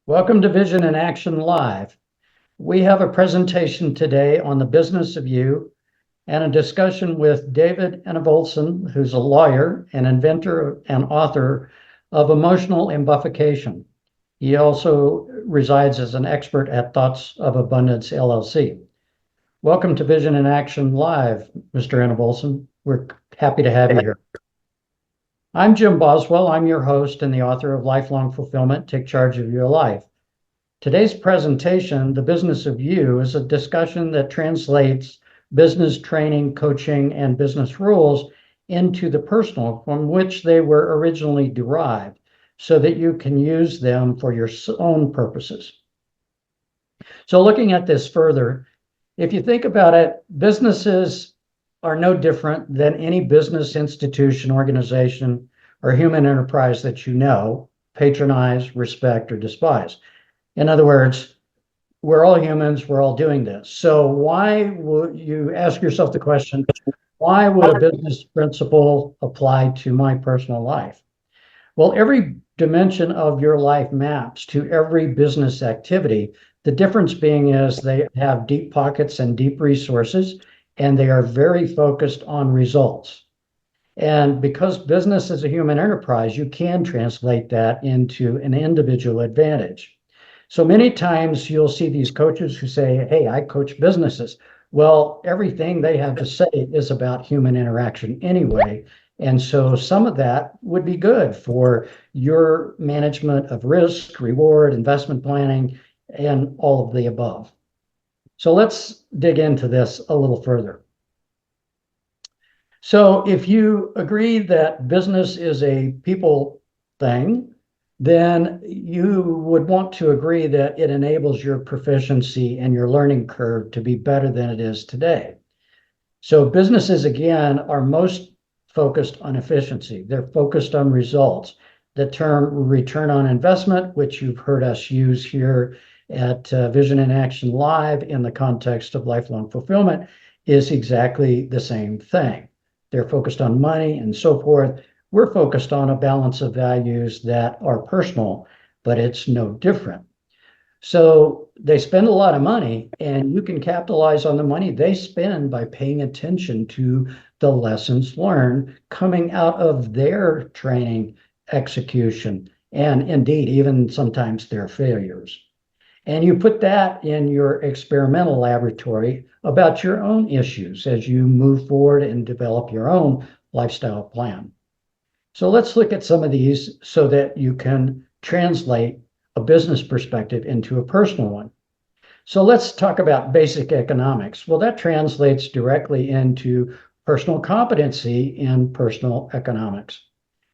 Welcome to Vision in Action Live. We have a presentation today on the business of you and a discussion with David Enevoldsen, who's a lawyer, an inventor, and author of Emotional Embuffication. He also resides as an expert at Thoughts of Abundance, LLC. Welcome to Vision in Action Live, Mr. Enevoldsen. We're happy to have you here. I'm Jim Boswell. I'm your host and the author of Lifelong Fulfillment, Take Charge of Your Life. Today's presentation, The Business of You, is a discussion that translates business training, coaching, and business rules into the personal from which they were originally derived so that you can use them for your own purposes. So looking at this further, if you think about it, businesses are no different than any business institution, organization, or human enterprise that you know, patronize, respect, or despise. In other words, we're all humans, we're all doing this. So why would you ask yourself the question, why would a business principle apply to my personal life? Well, every dimension of your life maps to every business activity. The difference being is they have deep pockets and deep resources, and they are very focused on results. And because business is a human enterprise, you can translate that into an individual advantage. So many times you'll see these coaches who say, hey, I coach businesses. Well, everything they have to say is about human interaction anyway. And so some of that would be good for your management of risk, reward, investment planning, and all of the above. So let's dig into this a little further. So if you agree that business is a people thing, then you would want to agree that it enables your proficiency and your learning curve to be better than it is today. So businesses, again, are most focused on efficiency. They're focused on results. The term return on investment, which you've heard us use here at Vision in Action Live in the context of lifelong fulfillment, is exactly the same thing. They're focused on money and so forth. We're focused on a balance of values that are personal, but it's no different. So they spend a lot of money, and you can capitalize on the money they spend by paying attention to the lessons learned coming out of their training, execution, and indeed, even sometimes their failures. And you put that in your experimental laboratory about your own issues as you move forward and develop your own lifestyle plan. So let's look at some of these so that you can translate a business perspective into a personal one. So let's talk about basic economics. Well, that translates directly into personal competency in personal economics.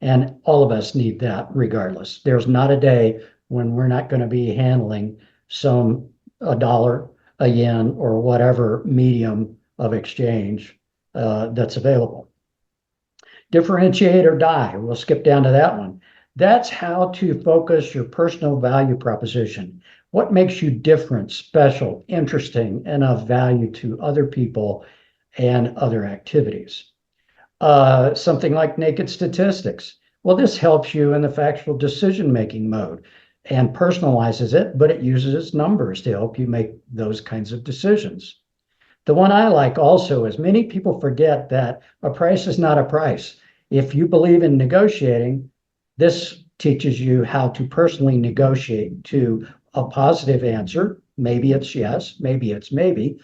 And all of us need that regardless. There's not a day when we're not going to be handling a dollar, a yen, or whatever medium of exchange that's available. Differentiate or die. We'll skip down to that one. That's how to focus your personal value proposition. What makes you different, special, interesting, and of value to other people and other activities? Something like naked statistics. Well, this helps you in the factual decision-making mode and personalizes it, but it uses numbers to help you make those kinds of decisions. The one I like also is many people forget that a price is not a price. If you believe in negotiating, this teaches you how to personally negotiate to a positive answer. Maybe it's yes, maybe it's maybe,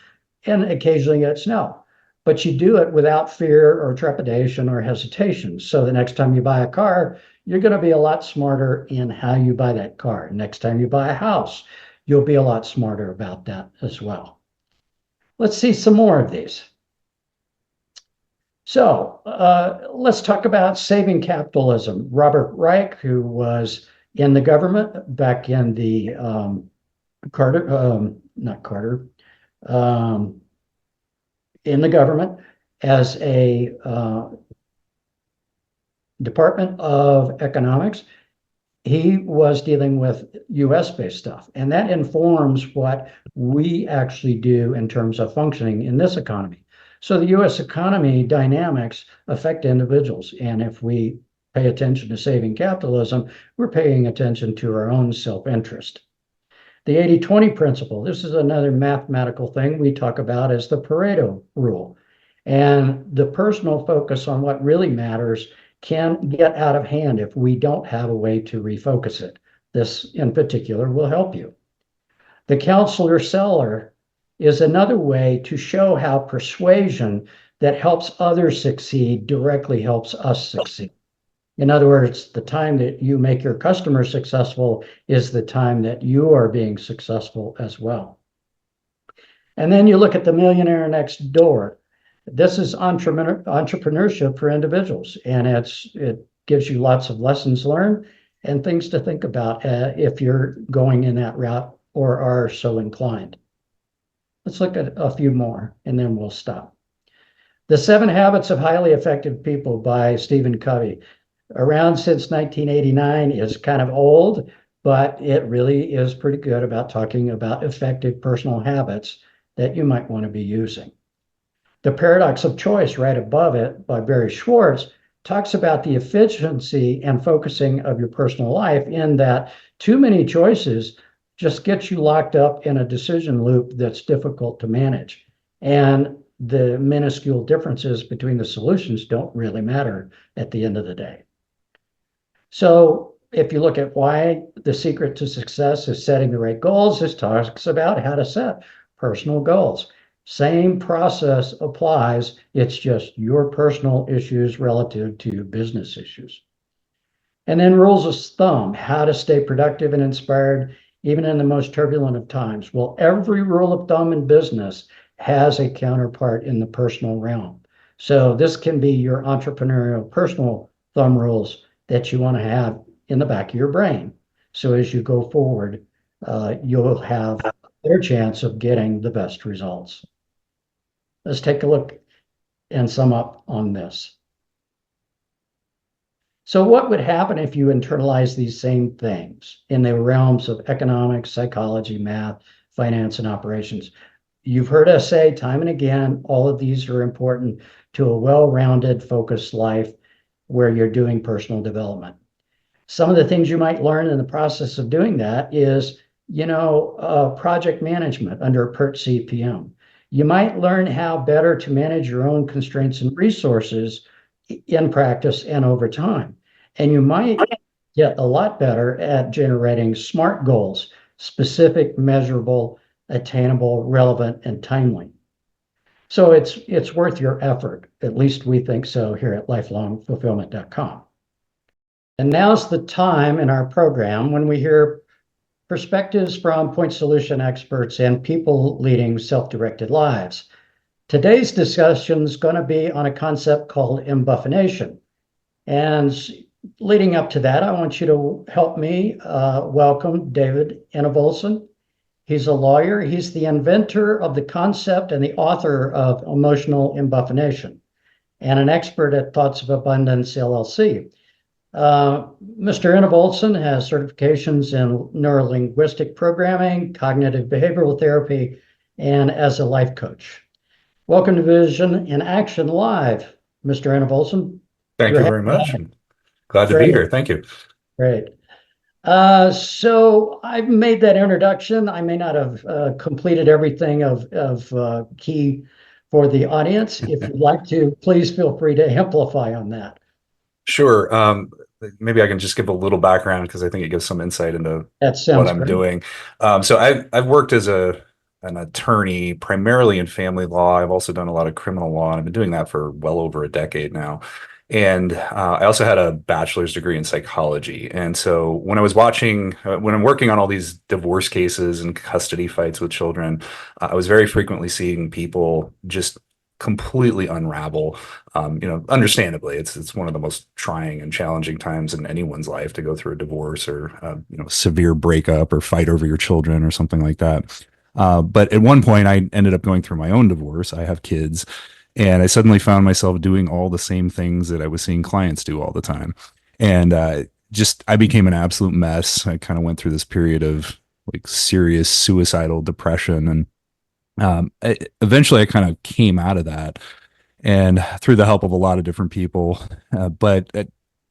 and occasionally it's no. But you do it without fear or trepidation or hesitation. So the next time you buy a car, you're going to be a lot smarter in how you buy that car. Next time you buy a house, you'll be a lot smarter about that as well. Let's see some more of these. So let's talk about saving capitalism. Robert Reich, who was in the government back in the in the government as a Department of Economics, he was dealing with US-based stuff. And that informs what we actually do in terms of functioning in this economy. So the US economy dynamics affect individuals. And if we pay attention to saving capitalism, we're paying attention to our own self-interest. The 80-20 principle, this is another mathematical thing we talk about as the Pareto rule. And the personal focus on what really matters can get out of hand if we don't have a way to refocus it. This in particular will help you. The counselor seller is another way to show how persuasion that helps others succeed directly helps us succeed. In other words, the time that you make your customer successful is the time that you are being successful as well. And then you look at the millionaire next door. This is entrepreneurship for individuals, and it gives you lots of lessons learned and things to think about if you're going in that route or are so inclined. Let's look at a few more, and then we'll stop. The 7 Habits of Highly Effective People by Stephen Covey. Around since 1989 is kind of old, but it really is pretty good about talking about effective personal habits that you might want to be using. The Paradox of Choice, right above it, by Barry Schwartz, talks about the efficiency and focusing of your personal life in that too many choices just get you locked up in a decision loop that's difficult to manage. And the minuscule differences between the solutions don't really matter at the end of the day. So if you look at why the secret to success is setting the right goals, this talks about how to set personal goals. Same process applies. It's just your personal issues relative to business issues. And then rules of thumb, how to stay productive and inspired even in the most turbulent of times. Well, every rule of thumb in business has a counterpart in the personal realm. So this can be your entrepreneurial personal thumb rules that you want to have in the back of your brain. So as you go forward, you'll have a better chance of getting the best results. Let's take a look and sum up on this. So what would happen if you internalize these same things in the realms of economics, psychology, math, finance, and operations? You've heard us say time and again, all of these are important to a well-rounded, focused life where you're doing personal development. Some of the things you might learn in the process of doing that is, project management under PERT CPM. You might learn how better to manage your own constraints and resources in practice and over time. And you might get a lot better at generating SMART goals, specific, measurable, attainable, relevant, and timely. So it's worth your effort. At least we think so here at lifelongfulfillment.com. And now's the time in our program when we hear perspectives from point solution experts and people leading self-directed lives. Today's discussion is going to be on a concept called embuffination. And leading up to that, I want you to help me welcome David Enevoldsen. He's a lawyer. He's the inventor of the concept and the author of Emotional Embuffination and an expert at Thoughts of Abundance, LLC. Mr. Enevoldsen has certifications in neurolinguistic programming, cognitive behavioral therapy, and as a life coach. Welcome to Vision in Action Live, Mr. Enevoldsen. Thank you very much. I'm glad to be here. Thank you. Great. So I've made that introduction. I may not have completed everything of key for the audience. If you'd like to, please feel free to amplify on that. Sure. Maybe I can just give a little background because I think it gives some insight into what I'm doing. So I've worked as an attorney primarily in family law. I've also done a lot of criminal law, and I've been doing that for well over a decade now. And I also had a bachelor's degree in psychology. And so when I'm working on all these divorce cases and custody fights with children, I was very frequently seeing people just completely unravel. Understandably, it's one of the most trying and challenging times in anyone's life to go through a divorce or severe breakup or fight over your children or something like that. But at one point, I ended up going through my own divorce. I have kids. And I suddenly found myself doing all the same things that I was seeing clients do all the time. And I became an absolute mess. I kind of went through this period of like serious suicidal depression. And eventually I kind of came out of that and through the help of a lot of different people.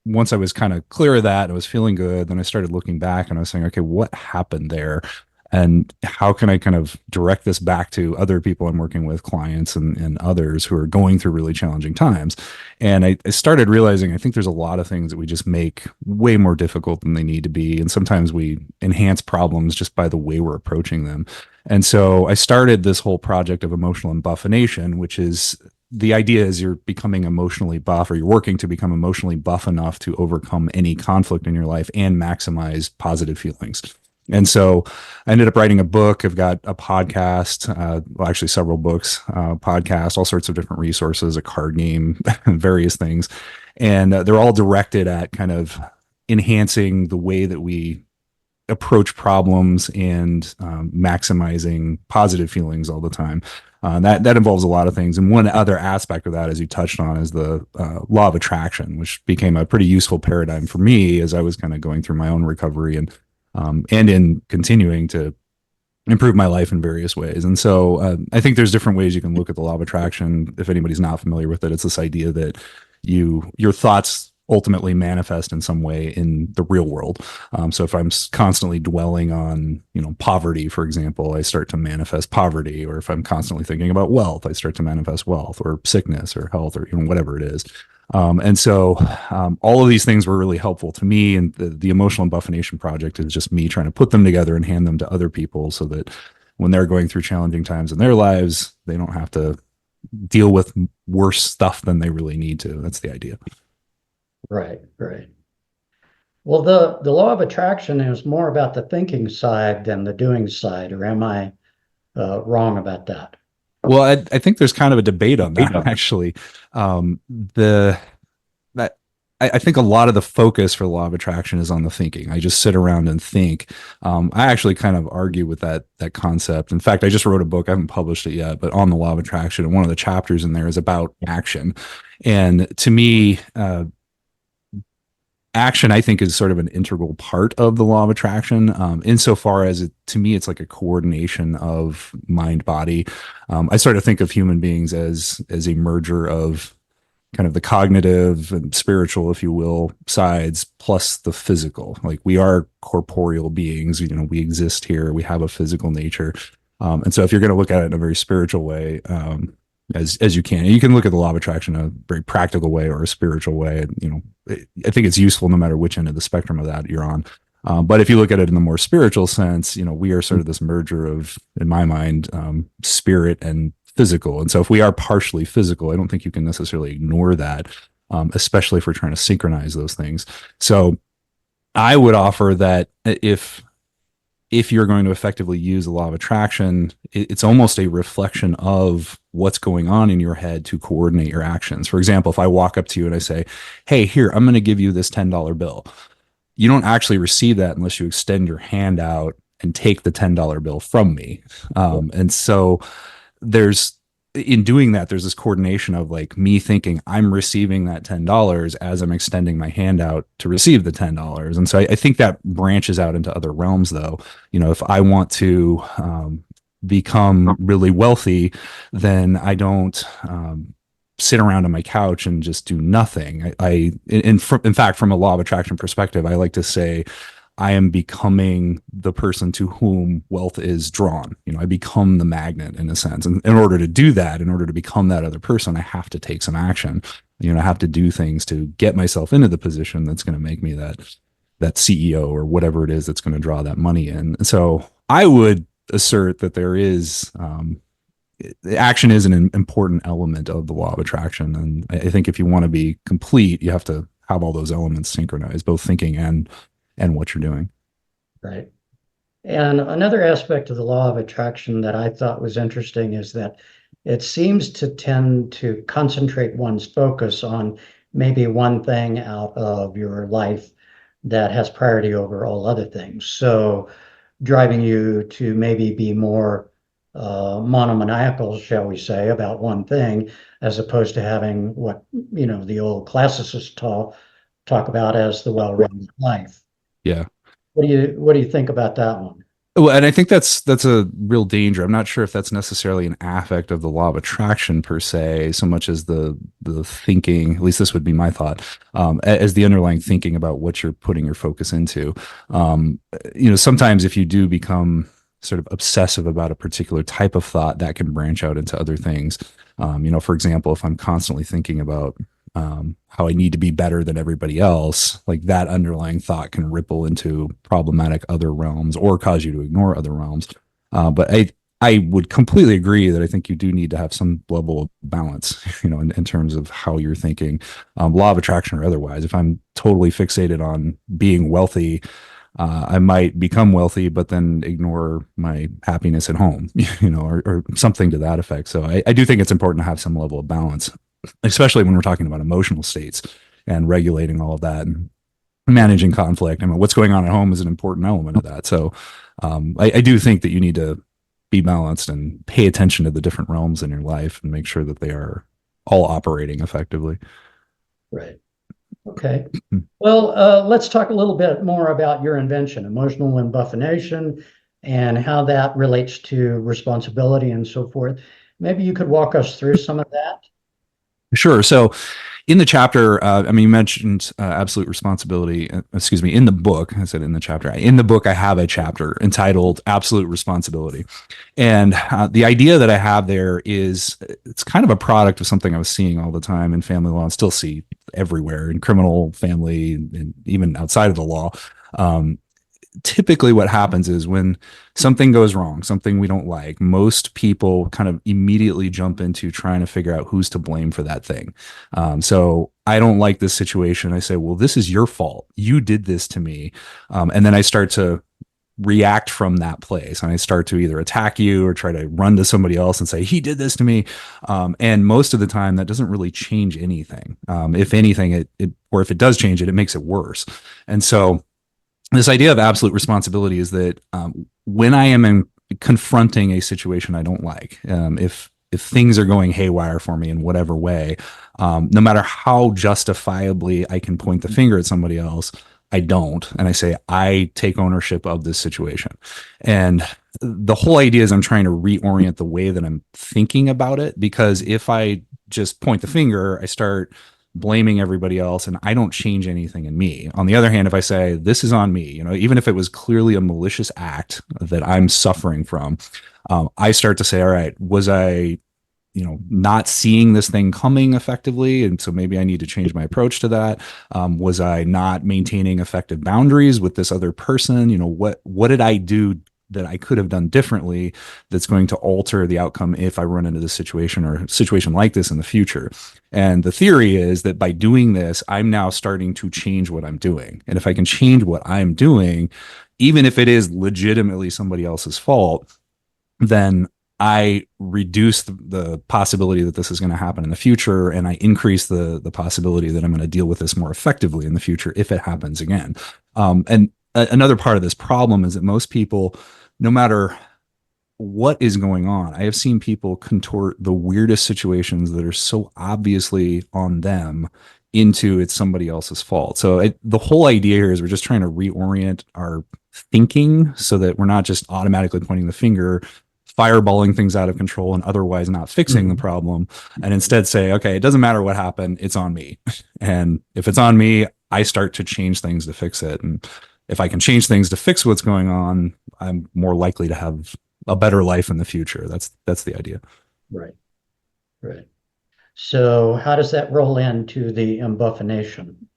Once I was kind of clear of that, I was feeling good. Then I started looking back and I was saying, okay, what happened there? And how can I kind of direct this back to other people I'm working with, clients and others who are going through really challenging times? And I started realizing I think there's a lot of things that we just make way more difficult than they need to be. And sometimes we enhance problems just by the way we're approaching them. And so I started this whole project of emotional embuffination, which is the idea is you're becoming emotionally buff, or you're working to become emotionally buff enough to overcome any conflict in your life and maximize positive feelings. And so I ended up writing a book. I've got a podcast, well, actually several books, podcasts, all sorts of different resources, a card game, various things. And they're all directed at kind of enhancing the way that we approach problems and maximizing positive feelings all the time. That involves a lot of things. And one other aspect of that, as you touched on, is the law of attraction, which became a pretty useful paradigm for me as I was kind of going through my own recovery and in continuing to improve my life in various ways. And so I think there's different ways you can look at the law of attraction. If anybody's not familiar with it, it's this idea that your thoughts ultimately manifest in some way in the real world. So if I'm constantly dwelling on, poverty, for example, I start to manifest poverty. Or if I'm constantly thinking about wealth, I start to manifest wealth, or sickness or health, or whatever it is. And so all of these things were really helpful to me. And the Emotional Embuffination Project is just me trying to put them together and hand them to other people so that when they're going through challenging times in their lives, they don't have to deal with worse stuff than they really need to. That's the idea. Right, right. Well, the law of attraction is more about the thinking side than the doing side, or am I wrong about that? Well, I think there's kind of a debate on that, actually. The that I think a lot of the focus for the law of attraction is on the thinking. I just sit around and think. I actually kind of argue with that concept. In fact, I just wrote a book. I haven't published it yet, but on the law of attraction, and one of the chapters in there is about action. And to me, action, I think, is sort of an integral part of the law of attraction, insofar as to me, it's like a coordination of mind body. I sort of think of human beings as a merger of kind of the cognitive and spiritual, if you will, sides plus the physical. Like, we are corporeal beings, we exist here, we have a physical nature. And so if you're going to look at it in a very spiritual way, as you can. And you can look at the law of attraction in a very practical way or a spiritual way. I think it's useful no matter which end of the spectrum of that you're on. But if you look at it in the more spiritual sense, we are sort of this merger of, in my mind, spirit and physical. And so if we are partially physical, I don't think you can necessarily ignore that, especially if we're trying to synchronize those things. So I would offer that if you're going to effectively use the law of attraction, it's almost a reflection of what's going on in your head to coordinate your actions. For example, if I walk up to you and I say, hey, here, I'm going to give you this $10 bill. You don't actually receive that unless you extend your hand out and take the $10 bill from me. And so in doing that, there's this coordination of like me thinking I'm receiving that $10 as I'm extending my hand out to receive the $10. And so I think that branches out into other realms, though. If I want to become really wealthy, then I don't sit around on my couch and just do nothing. In fact, from a law of attraction perspective, I like to say I am becoming the person to whom wealth is drawn. I become the magnet in a sense. And in order to do that, in order to become that other person, I have to take some action. I have to do things to get myself into the position that's going to make me that CEO or whatever it is that's going to draw that money in. And so I would assert that action is an important element of the law of attraction. And I think if you want to be complete, you have to have all those elements synchronized, both thinking and what you're doing. Right. And another aspect of the law of attraction that I thought was interesting is that it seems to tend to concentrate one's focus on maybe one thing out of your life that has priority over all other things. So driving you to maybe be more monomaniacal, shall we say, about one thing, as opposed to having what, the old classicists talk about as the well-rounded life. Yeah. What do you think about that one? Well, and I think that's a real danger. I'm not sure if that's necessarily an affect of the law of attraction per se, so much as the thinking. At least this would be my thought, as the underlying thinking about what you're putting your focus into. Sometimes if you do become sort of obsessive about a particular type of thought, that can branch out into other things. For example, if I'm constantly thinking about how I need to be better than everybody else, like that underlying thought can ripple into problematic other realms or cause you to ignore other realms. But I would completely agree that I think you do need to have some level of balance, in terms of how you're thinking, law of attraction or otherwise. If I'm totally fixated on being wealthy, I might become wealthy, but then ignore my happiness at home, or something to that effect. So I do think it's important to have some level of balance, especially when we're talking about emotional states and regulating all of that and managing conflict. I mean, what's going on at home is an important element of that. So I do think that you need to be balanced and pay attention to the different realms in your life and make sure that they are all operating effectively. Right. Okay. Well, let's talk a little bit more about your invention, emotional embuffination, and how that relates to responsibility and so forth. Maybe you could walk us through some of that. Sure. So in the chapter, you mentioned absolute responsibility. Excuse me. In the book, I said in the chapter. In the book, I have a chapter entitled "Absolute Responsibility," and the idea that I have there is it's kind of a product of something I was seeing all the time in family law and still see everywhere in criminal, family, and even outside of the law. Typically what happens is when something goes wrong, something we don't like, most people kind of immediately jump into trying to figure out who's to blame for that thing. So I don't like this situation. I say, well, this is your fault. You did this to me. And then I start to react from that place. And I start to either attack you or try to run to somebody else and say, he did this to me. And most of the time that doesn't really change anything. If anything, or if it does change it, it makes it worse. And so this idea of absolute responsibility is that when I am confronting a situation I don't like, if things are going haywire for me in whatever way, no matter how justifiably I can point the finger at somebody else, I don't. And I say, I take ownership of this situation. And the whole idea is I'm trying to reorient the way that I'm thinking about it, because if I just point the finger, I start blaming everybody else and I don't change anything in me. On the other hand, if I say this is on me, even if it was clearly a malicious act that I'm suffering from, I start to say, all right, was I not seeing this thing coming effectively, and so maybe I need to change my approach to that. Was I not maintaining effective boundaries with this other person? What did I do that I could have done differently that's going to alter the outcome if I run into this situation or a situation like this in the future? And the theory is that by doing this, I'm now starting to change what I'm doing. And if I can change what I'm doing, even if it is legitimately somebody else's fault, then I reduce the possibility that this is going to happen in the future, and I increase the possibility that I'm going to deal with this more effectively in the future if it happens again. And another part of this problem is that most people, no matter what is going on, I have seen people contort the weirdest situations that are so obviously on them into it's somebody else's fault. So the whole idea here is we're just trying to reorient our thinking so that we're not just automatically pointing the finger, fireballing things out of control and otherwise not fixing the problem, and instead say, okay, it doesn't matter what happened, it's on me. And if it's on me, I start to change things to fix it. And if I can change things to fix what's going on, I'm more likely to have a better life in the future. That's the idea. Right. Right. So how does that roll into the embuffination?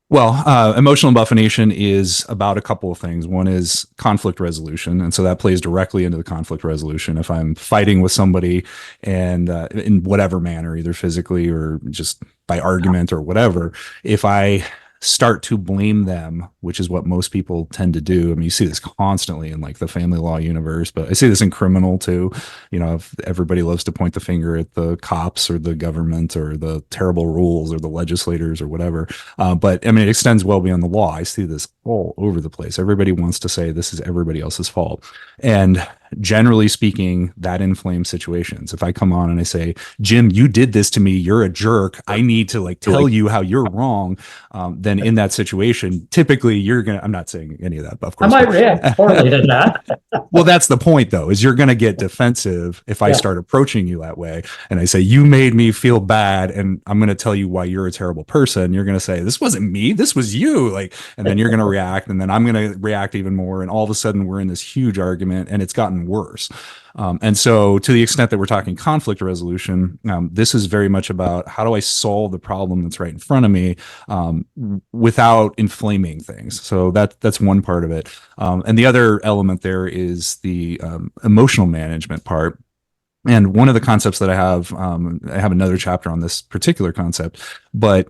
Well, emotional embuffination is about a couple of things. One is conflict resolution. And so that plays directly into the conflict resolution. If I'm fighting with somebody and in whatever manner, either physically or just by argument or whatever, if I start to blame them, which is what most people tend to do. I mean, you see this constantly in like the family law universe, but I see this in criminal too. If everybody loves to point the finger at the cops or the government or the terrible rules or the legislators or whatever. But I mean, it extends well beyond the law. I see this all over the place. Everybody wants to say this is everybody else's fault. And generally speaking, that inflames situations. If I come on and I say, Jim, you did this to me, you're a jerk, I need to like tell you how you're wrong, then in that situation, typically you're gonna, I'm not saying any of that, but of course, I might react poorly to that. well, that's the point though, is you're going to get defensive if I start approaching you that way. And I say, you made me feel bad. And I'm going to tell you why you're a terrible person. You're going to say, this wasn't me. This was you. Like, and then you're going to react. And then I'm going to react even more. And all of a sudden we're in this huge argument and it's gotten worse. And so to the extent that we're talking conflict resolution, this is very much about how do I solve the problem that's right in front of me without inflaming things. So that's one part of it. And the other element there is the emotional management part. And one of the concepts that I have another chapter on this particular concept, but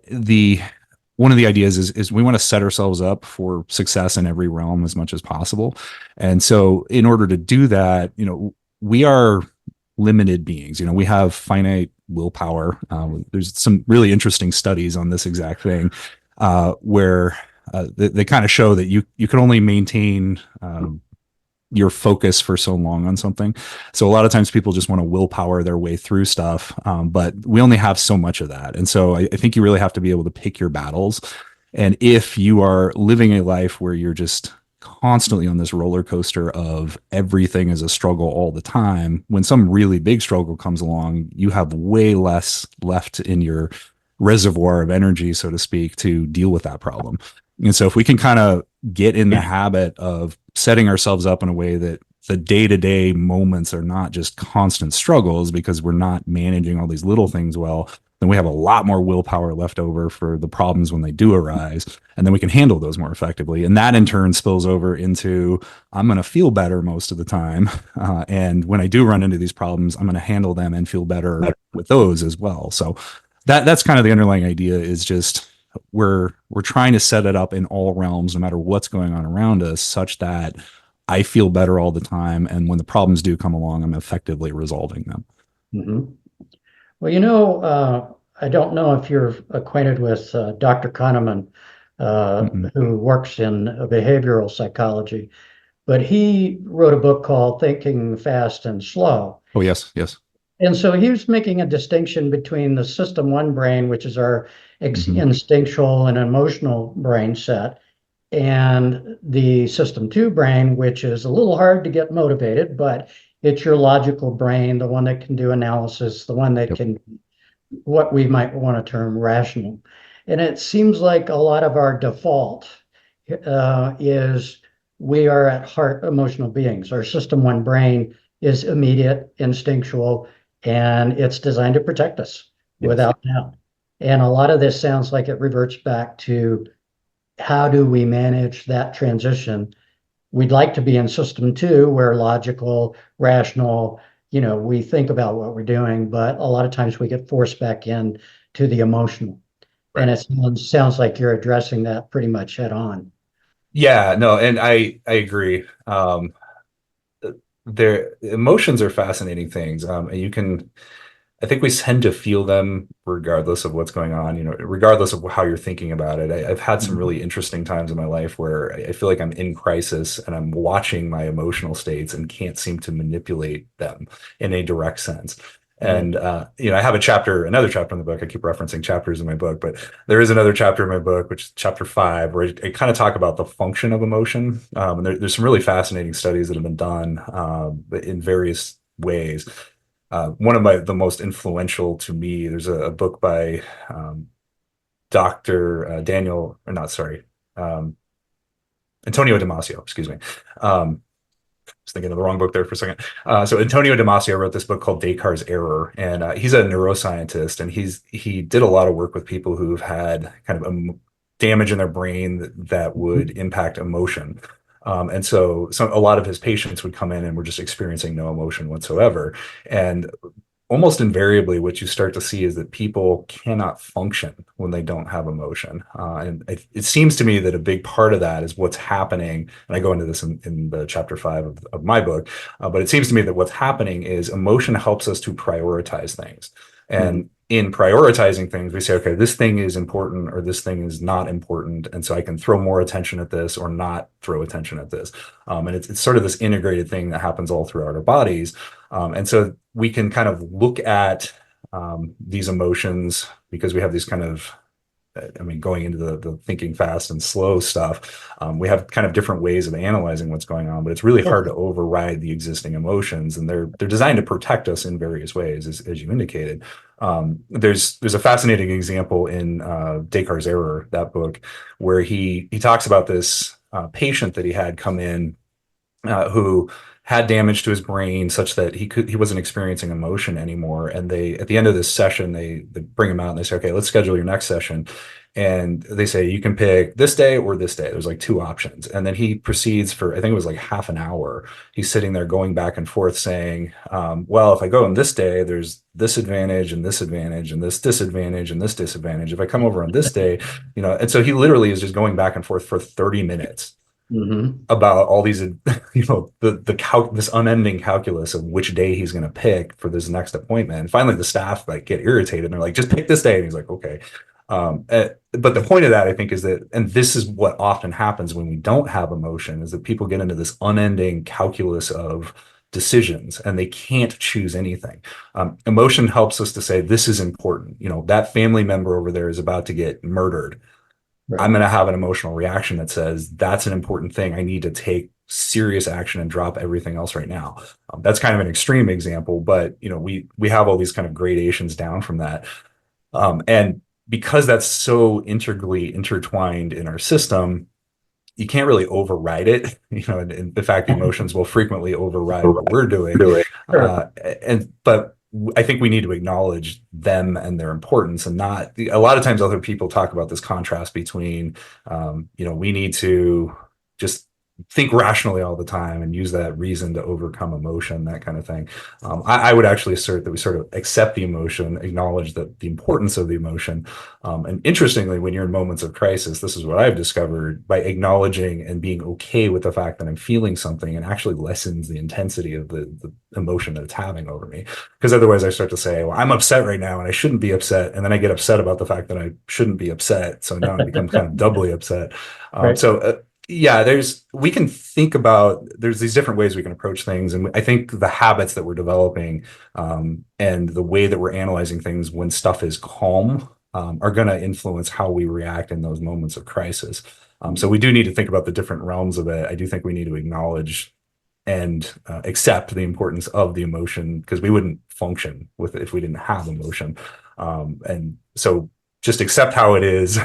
one of the ideas is we want to set ourselves up for success in every realm as much as possible. And so in order to do that, we are limited beings. We have finite willpower. There's some really interesting studies on this exact thing where they kind of show that you can only maintain your focus for so long on something. So a lot of times people just want to willpower their way through stuff, but we only have so much of that. And so I think you really have to be able to pick your battles. And if you are living a life where you're just constantly on this roller coaster of everything is a struggle all the time, when some really big struggle comes along, you have way less left in your reservoir of energy, so to speak, to deal with that problem. And so if we can kind of get in the habit of setting ourselves up in a way that the day-to-day moments are not just constant struggles because we're not managing all these little things well, then we have a lot more willpower left over for the problems when they do arise. And then we can handle those more effectively. And that in turn spills over into, I'm going to feel better most of the time. And when I do run into these problems, I'm going to handle them and feel better with those as well. So that's kind of the underlying idea, is just we're trying to set it up in all realms, no matter what's going on around us, such that I feel better all the time. And when the problems do come along, I'm effectively resolving them. Mm-hmm. Well, I don't know if you're acquainted with Dr. Kahneman, who works in behavioral psychology, but he wrote a book called Thinking Fast and Slow. Oh, yes, yes. And so he was making a distinction between the system one brain, which is our instinctual and emotional brain set, and the system two brain, which is a little hard to get motivated, but it's your logical brain, the one that can do analysis, the one that can, what we might want to term rational. And it seems like a lot of our default is we are at heart emotional beings. Our system one brain is immediate, instinctual, and it's designed to protect us without doubt. And a lot of this sounds like it reverts back to how do we manage that transition? We'd like to be in system two, where logical, rational, we think about what we're doing, but a lot of times we get forced back in to the emotional. Right. And it sounds like you're addressing that pretty much head on. Yeah, no, and I agree. Their emotions are fascinating things. And I think we tend to feel them regardless of what's going on, regardless of how you're thinking about it. I've had some really interesting times in my life where I feel like I'm in crisis and I'm watching my emotional states and can't seem to manipulate them in a direct sense. And, I have another chapter in the book. I keep referencing chapters in my book, but there is another chapter in my book, which is chapter 5, where I kind of talk about the function of emotion. And there's some really fascinating studies that have been done in various ways. One of the most influential to me, there's a book by Dr. Antonio Damasio, excuse me. I was thinking of the wrong book there for a second. So Antonio Damasio wrote this book called Descartes' Error, and he's a neuroscientist, and he did a lot of work with people who've had kind of damage in their brain that would impact emotion. And so a lot of his patients would come in and were just experiencing no emotion whatsoever. And almost invariably, what you start to see is that people cannot function when they don't have emotion. And it seems to me that a big part of that is what's happening. And I go into this in the chapter 5 of my book. But it seems to me that what's happening is emotion helps us to prioritize things. And in prioritizing things, we say, okay, this thing is important or this thing is not important. And so I can throw more attention at this or not throw attention at this. And it's sort of this integrated thing that happens all throughout our bodies. And so we can kind of look at these emotions because we have these kind of, I mean, going into the thinking fast and slow stuff, we have kind of different ways of analyzing what's going on, but it's really hard to override the existing emotions, and they're designed to protect us in various ways, as you indicated. There's a fascinating example in Descartes' Error, that book, where he talks about this patient that he had come in who had damage to his brain such that he wasn't experiencing emotion anymore. And they, at the end of this session, they bring him out and they say, okay, let's schedule your next session. And they say, you can pick this day or this day. There's like two options. And then he proceeds for, I think it was like half an hour. He's sitting there going back and forth saying, well, if I go on this day, there's this advantage and this advantage and this disadvantage and this disadvantage. If I come over on this day, and so he literally is just going back and forth for 30 minutes. Mm-hmm. About all these, this unending calculus of which day he's going to pick for this next appointment. And finally, the staff get irritated and they're like, "Just pick this day." And he's like, "Okay." But the point of that, I think, is that, and this is what often happens when we don't have emotion, is that people get into this unending calculus of decisions and they can't choose anything. Emotion helps us to say, this is important. That family member over there is about to get murdered. Right. I'm going to have an emotional reaction that says, that's an important thing. I need to take serious action and drop everything else right now. That's kind of an extreme example, but we have all these kind of gradations down from that. And because that's so integrally intertwined in our system, you can't really override it. And in fact, emotions will frequently override what we're doing. But I think we need to acknowledge them and their importance, and not a lot of times other people talk about this contrast between, we need to just think rationally all the time and use that reason to overcome emotion, that kind of thing. I would actually assert that we sort of accept the emotion, acknowledge the importance of the emotion. And interestingly, when you're in moments of crisis, this is what I've discovered, by acknowledging and being okay with the fact that I'm feeling something, and actually lessens the intensity of the emotion that it's having over me. Because otherwise I start to say, well, I'm upset right now and I shouldn't be upset. And then I get upset about the fact that I shouldn't be upset. So now I become kind of doubly upset. Right. We can think about, there's these different ways we can approach things. And I think the habits that we're developing and the way that we're analyzing things when stuff is calm are going to influence how we react in those moments of crisis. So we do need to think about the different realms of it. I do think we need to acknowledge and accept the importance of the emotion, because we wouldn't function with it if we didn't have emotion. And so just accept how it is,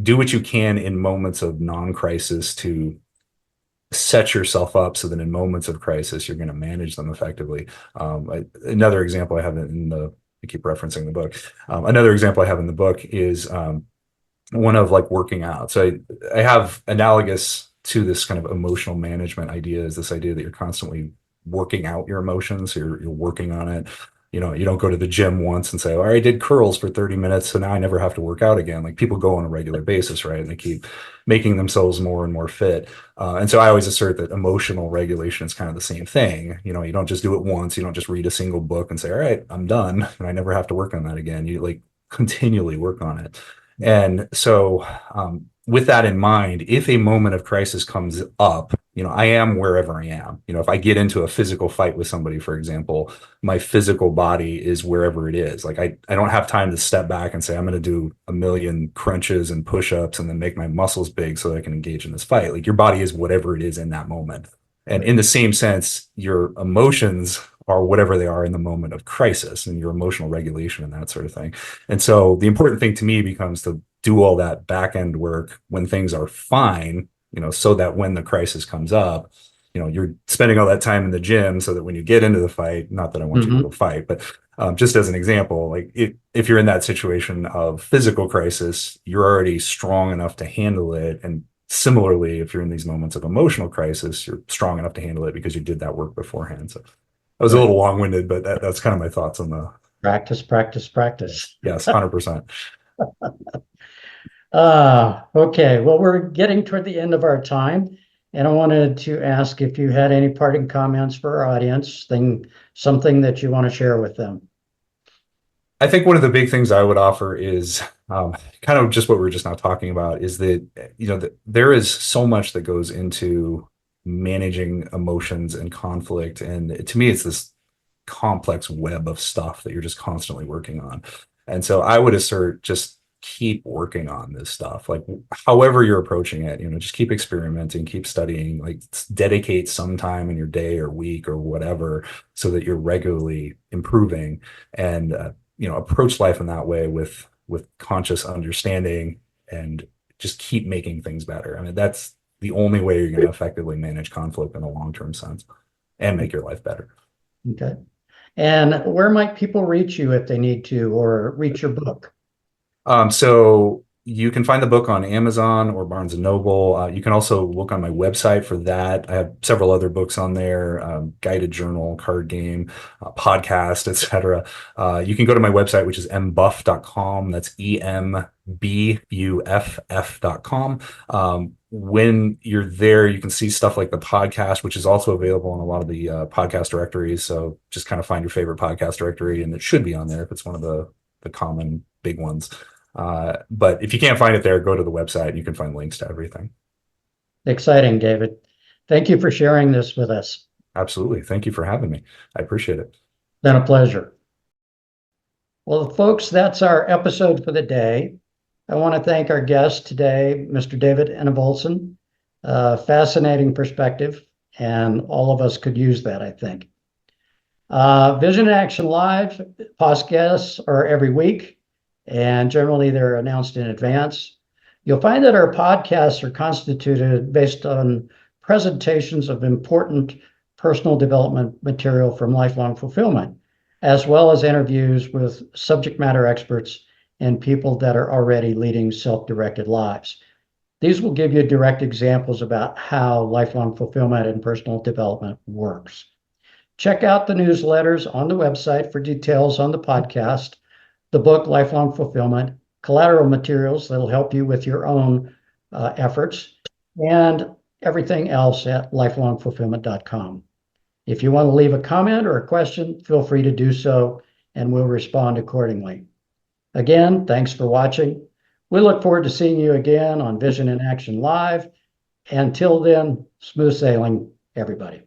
do what you can in moments of non-crisis to set yourself up so that in moments of crisis, you're going to manage them effectively. Another example I have I keep referencing the book. Another example I have in the book is one of working out. So I have analogous to this kind of emotional management idea, is this idea that you're constantly working out your emotions. You're working on it. You don't go to the gym once and say, all right, I did curls for 30 minutes, so now I never have to work out again. People go on a regular basis, right? And they keep making themselves more and more fit. And so I always assert that emotional regulation is kind of the same thing. You don't just do it once. You don't just read a single book and say, all right, I'm done, and I never have to work on that again. You continually work on it. And so with that in mind, if a moment of crisis comes up, I am wherever I am. If I get into a physical fight with somebody, for example, my physical body is wherever it is. I don't have time to step back and say, I'm going to do 1,000,000 crunches and push-ups and then make my muscles big so that I can engage in this fight. Your body is whatever it is in that moment. And in the same sense, your emotions are whatever they are in the moment of crisis, and your emotional regulation and that sort of thing. And so the important thing to me becomes to do all that back end work when things are fine, so that when the crisis comes up, you're spending all that time in the gym so that when you get into the fight, not that I want you to go fight, but just as an example, if you're in that situation of physical crisis, you're already strong enough to handle it. And similarly, if you're in these moments of emotional crisis, you're strong enough to handle it because you did that work beforehand. So I was a little long-winded, but that's kind of my thoughts on the practice. Yes, 100%. Okay. Well, we're getting toward the end of our time, and I wanted to ask if you had any parting comments for our audience, something that you want to share with them. I think one of the big things I would offer is kind of just what we were just now talking about is that, there is so much that goes into managing emotions and conflict. And to me, it's this complex web of stuff that you're just constantly working on. And so I would assert just keep working on this stuff. Like however you're approaching it, just keep experimenting, keep studying, like dedicate some time in your day or week or whatever so that you're regularly improving and approach life in that way with conscious understanding and just keep making things better. I mean, that's the only way you're going to effectively manage conflict in a long-term sense and make your life better. Okay. And where might people reach you if they need to, or reach your book? So you can find the book on Amazon or Barnes and Noble. You can also look on my website for that. I have several other books on there, guided journal, card game, podcast, etc. You can go to my website, which is embuff.com. That's embuff.com. When you're there, you can see stuff like the podcast, which is also available on a lot of the podcast directories. So just kind of find your favorite podcast directory, and it should be on there if it's one of the common big ones. But if you can't find it there, go to the website. You can find links to everything. Exciting, David. Thank you for sharing this with us. Absolutely. Thank you for having me. I appreciate it. Been a pleasure. Well, folks, that's our episode for the day. I want to thank our guest today, Mr. David Enevoldsen. Fascinating perspective, and all of us could use that, I think. Vision in Action Live podcasts are every week, and generally they're announced in advance. You'll find that our podcasts are constituted based on presentations of important personal development material from Lifelong Fulfillment, as well as interviews with subject matter experts and people that are already leading self-directed lives. These will give you direct examples about how lifelong fulfillment and personal development works. Check out the newsletters on the website for details on the podcast, the book, Lifelong Fulfillment, collateral materials that'll help you with your own efforts, and everything else at lifelongfulfillment.com. If you want to leave a comment or a question, feel free to do so, and we'll respond accordingly. Again, thanks for watching. We look forward to seeing you again on Vision in Action Live. Until then, smooth sailing, everybody.